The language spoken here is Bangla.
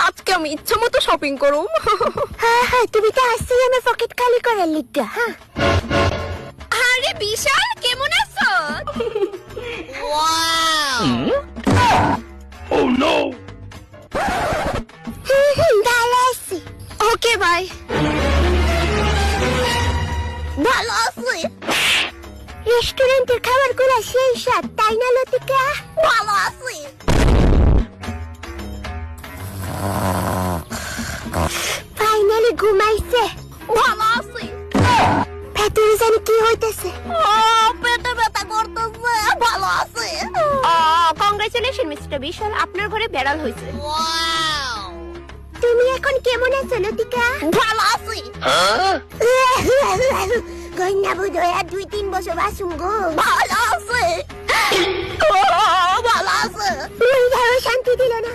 আজকে আমি ইচ্ছা মতো শপিং করুম। হ্যাঁ তুমি তো আসছি আমার পকেট খালি করার লিগা। হ্যাঁ আরে বিশাল, কেমন আছো? Oh no! ভালো আছি। Okay bye. ভালো আছি। রেস্টুরেন্টের খাবার গুলা সেই স্বাদ, তাই না লতিকা? ভালো আছি। ফাইনালি ঘুমাইছে। ভালো আছি। ভেতরে জানি কি হইতেছে। পেটে ব্যথা করতেছে। ভালো আছি। কংগ্রেচুলেশন মিস্টার বিশাল, আপনার ঘরে বেড়াল হয়েছে। তুমি এখন কেমন আছো লতিকা? ভালো আছি। গয়না বুধ হয়ে 2-3 বছর বাসুম গো। ভালো আছে। ভালো আছে। শান্তি দিল না।